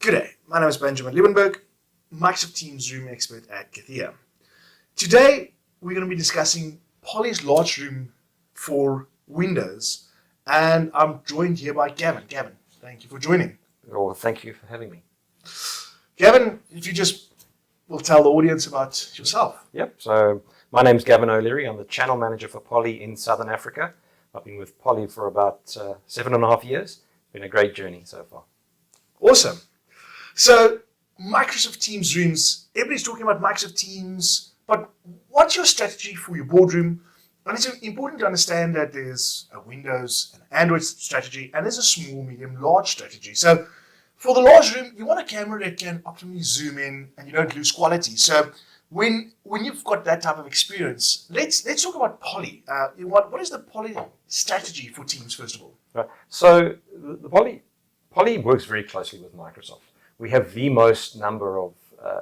G'day, my name is Benjamin Liebenberg, Microsoft Teams Room expert at Kathia. Today, we're going to be discussing Poly's large room for Windows, and I'm joined here by Gavin. Gavin, thank you for joining. Well, thank you for having me. Gavin, if you just will tell the audience about yourself. Yep, so my name's Gavin O'Leary. I'm the channel manager for Poly in Southern Africa. I've been with Poly for about 7.5 years. It's been a great journey so far. Awesome. So, Microsoft Teams rooms, everybody's talking about Microsoft Teams, but what's your strategy for your boardroom? And it's important to understand that there's a Windows and Android strategy, and there's a small, medium, large strategy. So, for the large room, you want a camera that can optimally zoom in and you don't lose quality. So, when you've got that type of experience, let's talk about Poly. What is the Poly strategy for Teams, first of all? Right. So, the Poly works very closely with Microsoft. We have the most number of,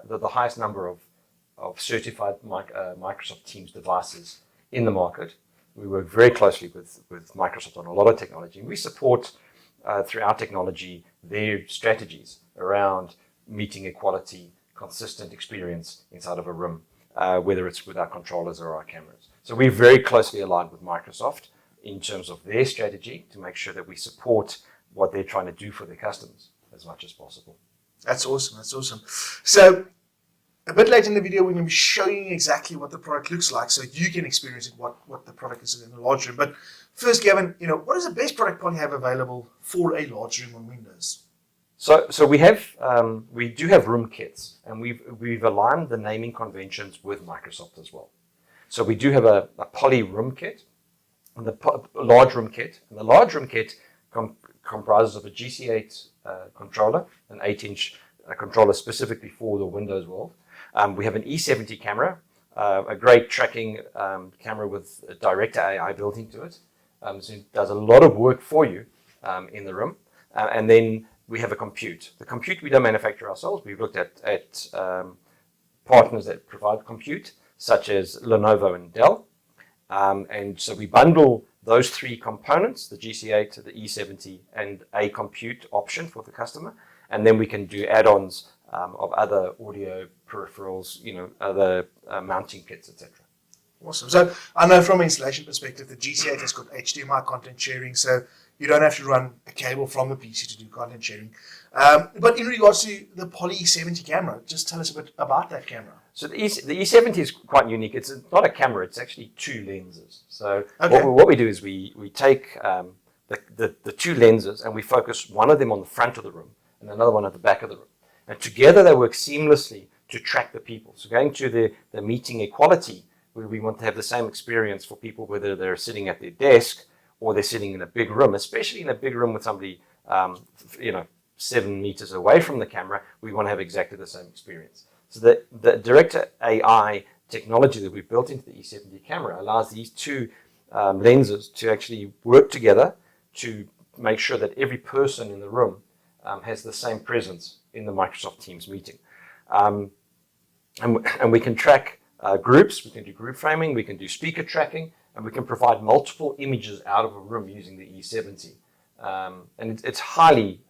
the highest number of certified Microsoft Teams devices in the market. We work very closely with Microsoft on a lot of technology, and we support through our technology their strategies around meeting equality, consistent experience inside of a room, whether it's with our controllers or our cameras. So we're very closely aligned with Microsoft in terms of their strategy to make sure that we support what they're trying to do for their customers as much as possible. That's awesome. That's awesome. So a bit later in the video, we're going to be showing you exactly what the product looks like so you can experience it, what the product is in the large room. But first, Gavin, what is the best product Poly have available for a large room on Windows? So we do have room kits, and we've aligned the naming conventions with Microsoft as well. So we do have a Poly room kit and the large room kit, and the large room kit comprises of a GC8 controller, an 8-inch controller specifically for the Windows world. We have an E70 camera, a great tracking camera with DirectorAI built into it. So it does a lot of work for you in the room. And then we have a compute. The compute we don't manufacture ourselves. We've looked at partners that provide compute, such as Lenovo and Dell. And so we bundle those three components, the GC8, the E70, and a compute option for the customer. And then we can do add-ons of other audio peripherals, other mounting kits, etc. Awesome. So I know from an installation perspective, the GC8 has got HDMI content sharing, so you don't have to run a cable from the PC to do content sharing. But in regards to the Poly E70 camera, just tell us a bit about that camera. So the E70 is quite unique. It's not a camera, it's actually two lenses. So okay. what we do is we take the two lenses and we focus one of them on the front of the room and another one at the back of the room. And together they work seamlessly to track the people. So going to the meeting equality, we want to have the same experience for people whether they're sitting at their desk or they're sitting in a big room, especially in a big room with somebody 7 meters away from the camera. We want to have exactly the same experience. So the DirectorAI technology that we've built into the E70 camera allows these two lenses to actually work together to make sure that every person in the room has the same presence in the Microsoft Teams meeting. And we can track groups, we can do group framing, we can do speaker tracking, and we can provide multiple images out of a room using the E70. And it's highly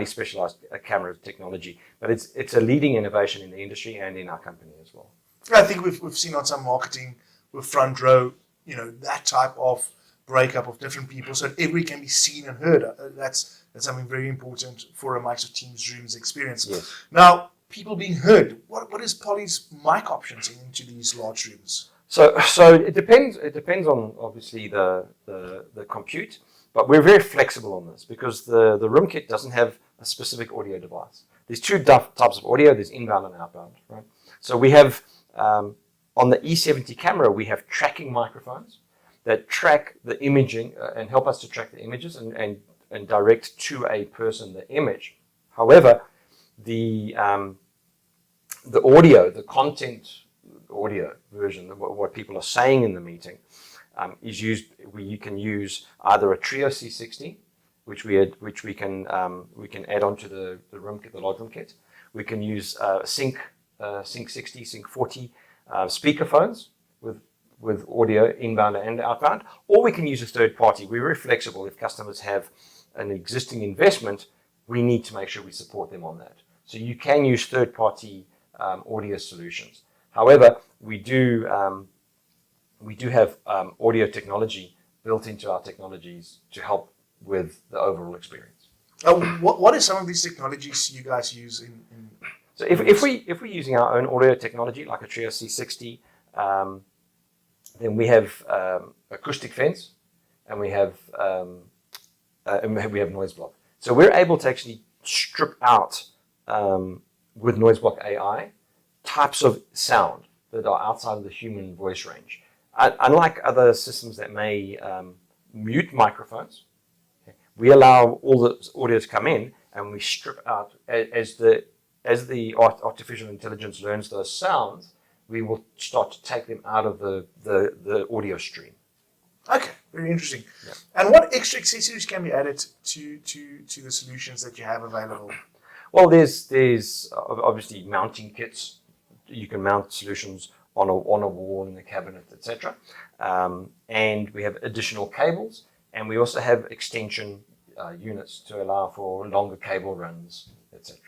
specialized camera technology, but it's a leading innovation in the industry and in our company as well. I think we've seen on some marketing with front row, that type of breakup of different people so that everybody can be seen and heard. That's something very important for a Microsoft Teams Rooms experience. Yes. Now, people being heard, what is Poly's mic options into these large rooms? So it depends on obviously the compute, but we're very flexible on this because the room kit doesn't have a specific audio device. There's two types of audio. There's inbound and outbound, right? So we have on the E70 camera we have tracking microphones that track the imaging and help us to track the images and direct to a person the image. However, the audio, the content audio version, what people are saying in the meeting, is used. You can use either a Trio C60, which we can add onto the room kit, the large room kit. We can use Sync 60, Sync 40 speakerphones with audio inbound and outbound, or we can use a third party. We're very flexible. If customers have an existing investment, we need to make sure we support them on that. So you can use third-party audio solutions. However, we do have audio technology built into our technologies to help with the overall experience. What are some of these technologies you guys use in So if we're using our own audio technology, like a Trio C60, then we have acoustic fence, and we have noise block. So we're able to actually strip out with noise block AI types of sound that are outside of the human voice range. Unlike other systems that may mute microphones, we allow all the audio to come in, and we strip out as the artificial intelligence learns those sounds. We will start to take them out of the audio stream. Okay, very interesting. Yeah. And what extra accessories can be added to the solutions that you have available? Well, there's obviously mounting kits. You can mount solutions on a wall, in a cabinet, etc. And we have additional cables, and we also have extension units to allow for longer cable runs, etc.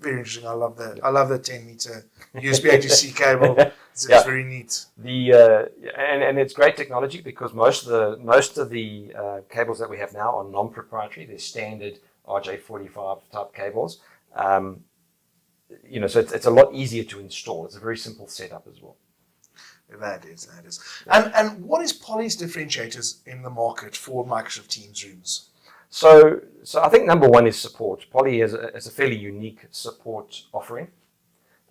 Very interesting. I love the 10-meter USB-A to C cable. It's very neat. And it's great technology, because most of the cables that we have now are non-proprietary. They're standard RJ45 type cables. So it's a lot easier to install. It's a very simple setup as well. That is. And what is Poly's differentiators in the market for Microsoft Teams rooms? So I think number one is support. Poly is a fairly unique support offering,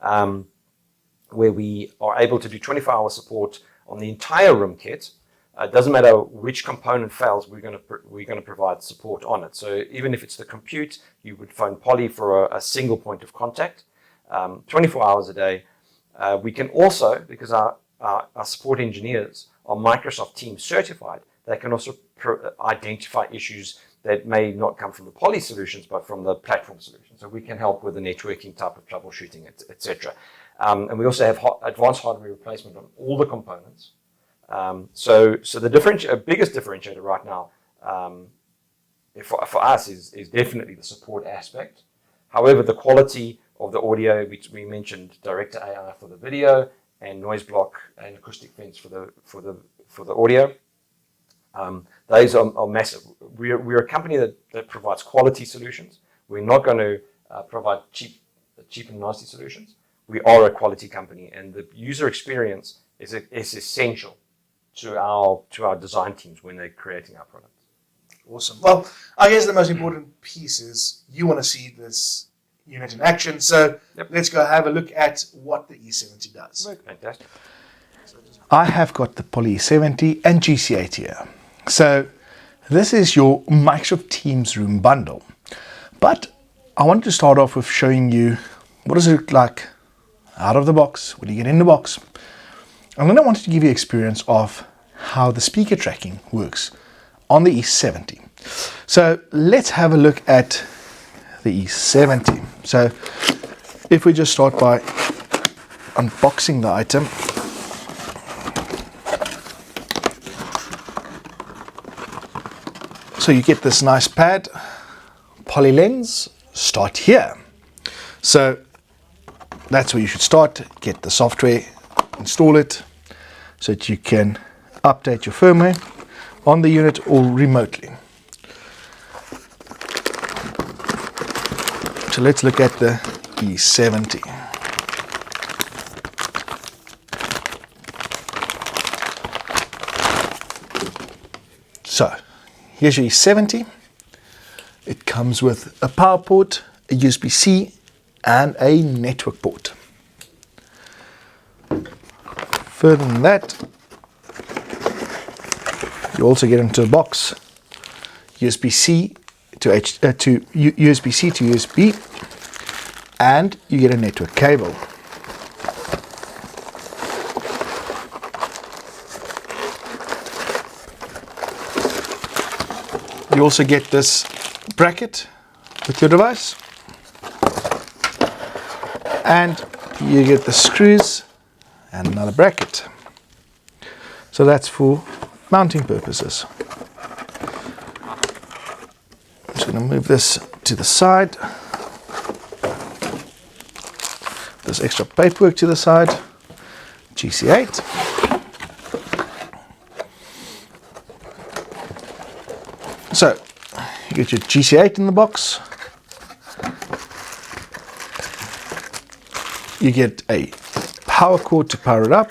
where we are able to do 24-hour support on the entire room kit. It doesn't matter which component fails, we're going to provide support on it. So even if it's the compute, you would phone Poly for a single point of contact, 24 hours a day. We can also, because our support engineers are Microsoft Teams certified, they can also identify issues that may not come from the Poly solutions, but from the platform solutions. So we can help with the networking type of troubleshooting, etc. And we also have advanced hardware replacement on all the components. So the biggest differentiator right now for us is definitely the support aspect. However, the quality of the audio, which we mentioned, DirectorAI for the video, and noise block and acoustic fence for the audio. Those are massive. We're a company that provides quality solutions. We're not going to provide cheap and nasty solutions. We are a quality company, and the user experience is essential to our design teams when they're creating our products. Awesome. Well, I guess the most important piece is you want to see this unit in action. So Let's go have a look at what the E70 does. Fantastic. I have got the Poly E70 and GC8 here. So this is your Microsoft Teams room bundle. But I want to start off with showing you what does it look like out of the box, when you get in the box. And then I wanted to give you experience of how the speaker tracking works on the E70. So let's have a look at the E70. So if we just start by unboxing the item. So you get this nice pad, Poly lens, start here. So that's where you should start, get the software, install it, so that you can update your firmware on the unit or remotely. So let's look at the E70. So here's your E70. It comes with a power port, a USB-C, and a network port. Further than that, you also get into a box USB-C to USB-C to USB, and you get a network cable. You also get this bracket with your device, and you get the screws and another bracket. So that's for mounting purposes. I'm just going to move this to the side. This extra paperwork to the side. GC8. So, you get your GC8 in the box. You get a power cord to power it up.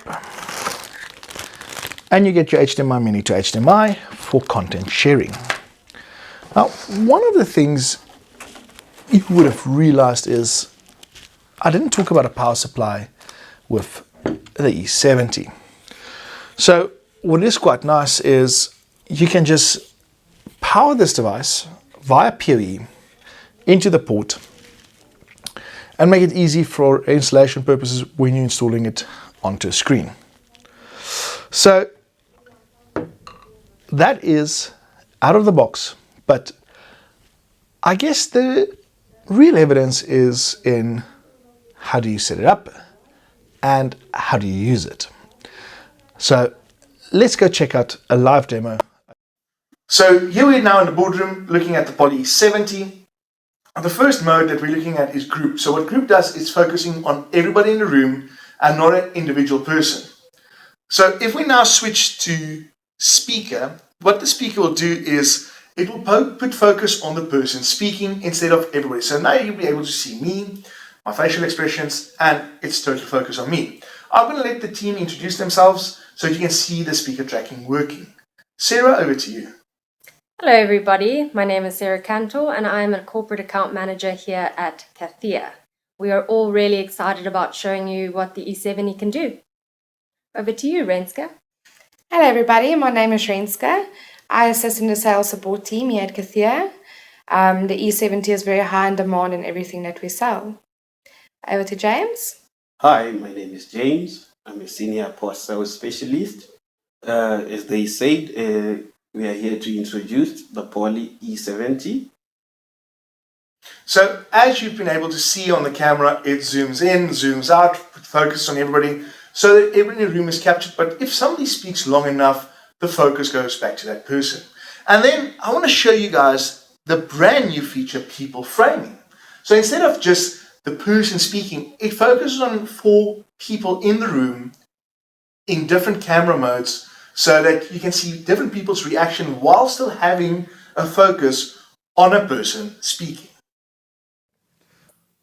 And you get your HDMI mini to HDMI for content sharing. Now, one of the things you would have realized is I didn't talk about a power supply with the E70. So what is quite nice is you can just power this device via PoE into the port and make it easy for installation purposes when you're installing it onto a screen. So that is out of the box, but I guess the real evidence is in how do you set it up and how do you use it. So let's go check out a live demo. So here we are now in the boardroom looking at the Poly E70. The first mode that we're looking at is group. So what group does is focusing on everybody in the room and not an individual person. So if we now switch to speaker, what the speaker will do is it will put focus on the person speaking instead of everybody. So now you'll be able to see me, my facial expressions, and it's total focus on me. I'm going to let the team introduce themselves so you can see the speaker tracking working. Sarah, over to you. Hello everybody, my name is Sarah Cantor and I'm a corporate account manager here at Kathia. We are all really excited about showing you what the E70 can do. Over to you, Renska. Hello everybody, my name is Renska. I assist in the sales support team here at Kathia. The E70 is very high in demand in everything that we sell. Over to James. Hi, my name is James. I'm a senior post-sales specialist. As they said, we are here to introduce the Poly E70. So as you've been able to see on the camera, it zooms in, zooms out, focus on everybody, so that everybody in the room is captured. But if somebody speaks long enough, the focus goes back to that person. And then I want to show you guys the brand new feature, people framing. So instead of just the person speaking, it focuses on 4 people in the room in different camera modes so that you can see different people's reaction while still having a focus on a person speaking.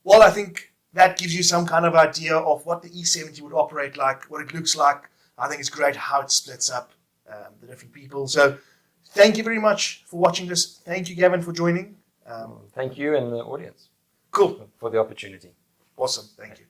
Well, I think that gives you some kind of idea of what the E70 would operate like, what it looks like. I think it's great how it splits up the different people. So thank you very much for watching this. Thank you, Gavin, for joining. Thank you and the audience Cool. for the opportunity. Awesome. Thank you.